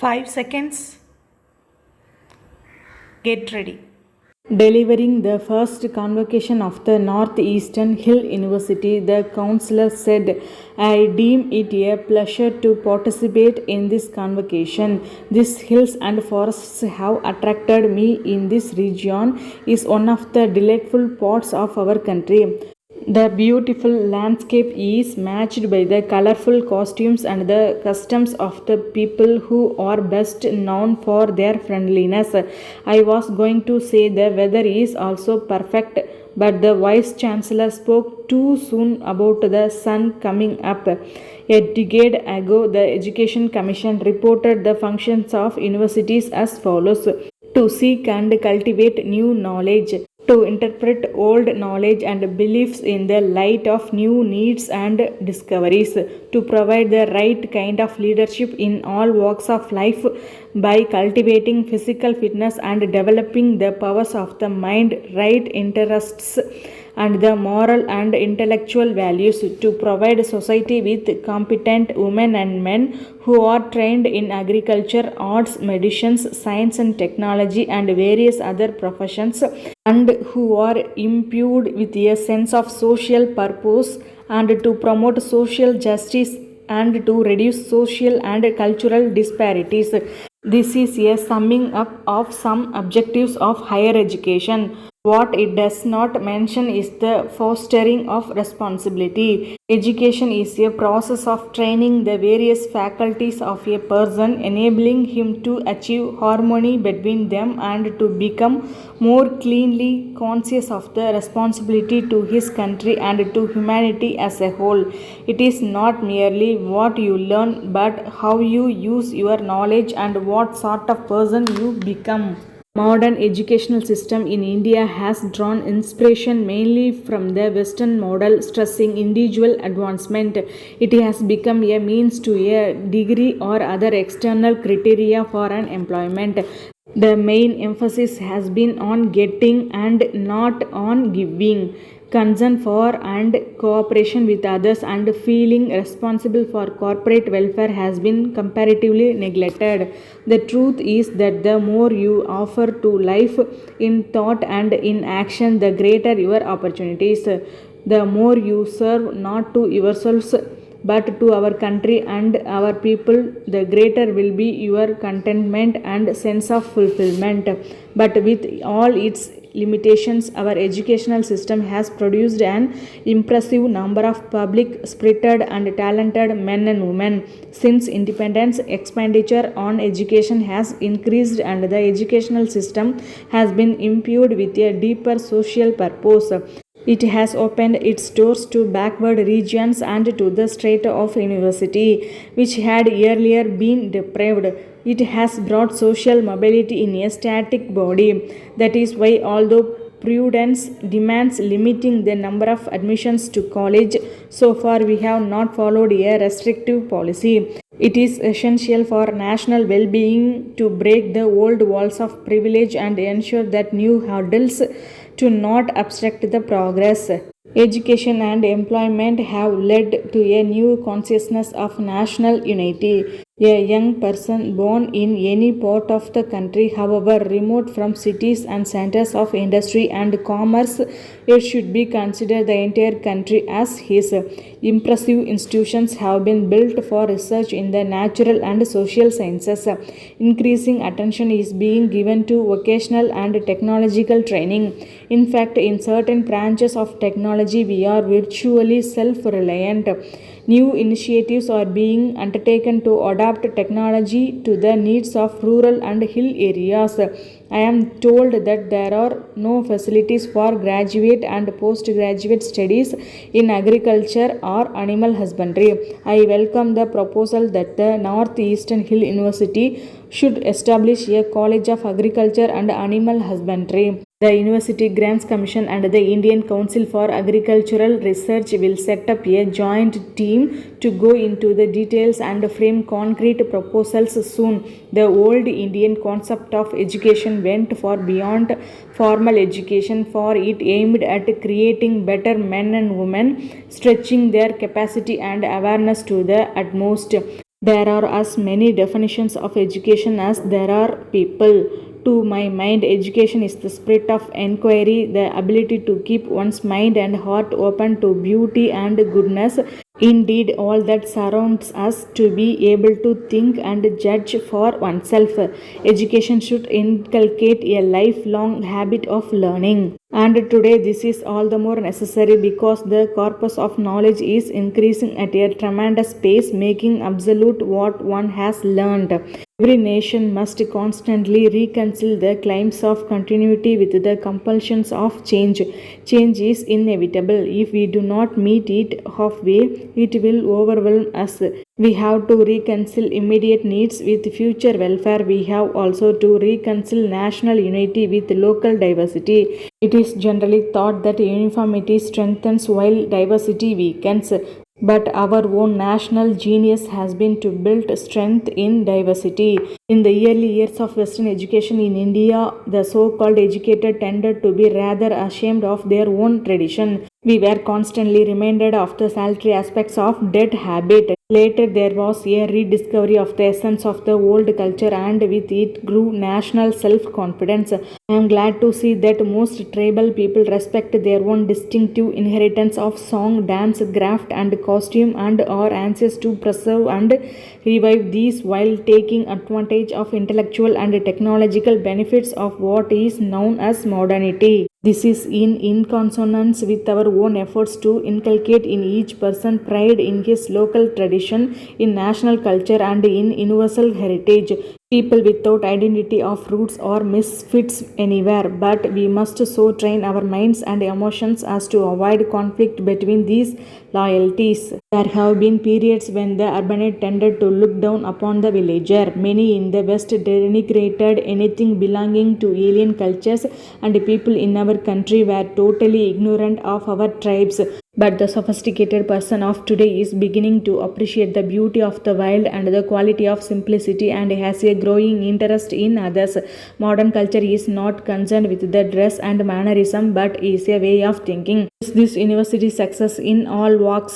5 seconds. Get ready. Delivering the first convocation of the Northeastern Hill University, the councillor said, I deem it a pleasure to participate in this convocation. These hills and forests have attracted me in this region, is one of the delightful parts of our country. The beautiful landscape is matched by the colorful costumes and the customs of the people who are best known for their friendliness. I was going to say the weather is also perfect, but the Vice Chancellor spoke too soon about the sun coming up. A decade ago, the Education Commission reported the functions of universities as follows: to seek and cultivate new knowledge, to interpret old knowledge and beliefs in the light of new needs and discoveries, to provide the right kind of leadership in all walks of life by cultivating physical fitness and developing the powers of the mind, right interests, and the moral and intellectual values, to provide society with competent women and men who are trained in agriculture, arts, medicine, science and technology, and various other professions, and who are imbued with a sense of social purpose, and to promote social justice and to reduce social and cultural disparities. This is a summing up of some objectives of higher education. What it does not mention is the fostering of responsibility. Education is a process of training the various faculties of a person, enabling him to achieve harmony between them and to become more cleanly conscious of the responsibility to his country and to humanity as a whole. It is not merely what you learn, but how you use your knowledge and what sort of person you become. Modern educational system in India has drawn inspiration mainly from the Western model stressing individual advancement. It has become a means to a degree or other external criteria for an employment. The main emphasis has been on getting and not on giving. Concern for and cooperation with others and feeling responsible for corporate welfare has been comparatively neglected. The truth is that the more you offer to life in thought and in action, the greater your opportunities. The more you serve not to yourselves but to our country and our people, the greater will be your contentment and sense of fulfillment. But with all its limitations, our educational system has produced an impressive number of public, spirited, and talented men and women. Since independence, expenditure on education has increased, and the educational system has been imbued with a deeper social purpose. It has opened its doors to backward regions and to the state of university, which had earlier been deprived. It has brought social mobility in a static body. That is why, although prudence demands limiting the number of admissions to college, so far we have not followed a restrictive policy. It is essential for national well being to break the old walls of privilege and ensure that new hurdles to not obstruct the progress. Education and employment have led to a new consciousness of national unity. A young person born in any part of the country, however remote from cities and centers of industry and commerce, it should be considered the entire country as his. Impressive institutions have been built for research in the natural and social sciences. Increasing attention is being given to vocational and technological training. In fact, in certain branches of technology, we are virtually self reliant. New initiatives are being undertaken to adapt technology to the needs of rural and hill areas. I am told that there are no facilities for graduate and postgraduate studies in agriculture or animal husbandry. I welcome the proposal that the Northeastern Hill University should establish a College of Agriculture and Animal Husbandry. The University Grants Commission and the Indian Council for Agricultural Research will set up a joint team to go into the details and frame concrete proposals soon. The old Indian concept of education went far beyond formal education, for it aimed at creating better men and women, stretching their capacity and awareness to the utmost. There are as many definitions of education as there are people. To my mind, education is the spirit of inquiry, the ability to keep one's mind and heart open to beauty and goodness. Indeed, all that surrounds us to be able to think and judge for oneself. Education should inculcate a lifelong habit of learning. And today, this is all the more necessary because the corpus of knowledge is increasing at a tremendous pace, making absolute what one has learned. Every nation must constantly reconcile the claims of continuity with the compulsions of change. Change is inevitable. If we do not meet it halfway, it will overwhelm us. We have to reconcile immediate needs with future welfare. We have also to reconcile national unity with local diversity. It is generally thought that uniformity strengthens while diversity weakens. But our own national genius has been to build strength in diversity. In the early years of Western education in India, the so called educated tended to be rather ashamed of their own tradition. We were constantly reminded of the salutary aspects of dead habit. Later, there was a rediscovery of the essence of the old culture, and with it grew national self confidence. I am glad to see that most tribal people respect their own distinctive inheritance of song, dance, craft, and costume and are anxious to preserve and revive these while taking advantage of intellectual and technological benefits of what is known as modernity. This is in consonance with our own efforts to inculcate in each person pride in his local tradition, in national culture, and in universal heritage. People without identity of roots are misfits anywhere, but we must so train our minds and emotions as to avoid conflict between these loyalties. There have been periods when the urbanite tended to look down upon the villager. Many in the West denigrated anything belonging to alien cultures, and people in our country were totally ignorant of our tribes. But the sophisticated person of today is beginning to appreciate the beauty of the wild and the quality of simplicity and has a growing interest in others. Modern culture is not concerned with the dress and mannerism but is a way of thinking. This university success in all walks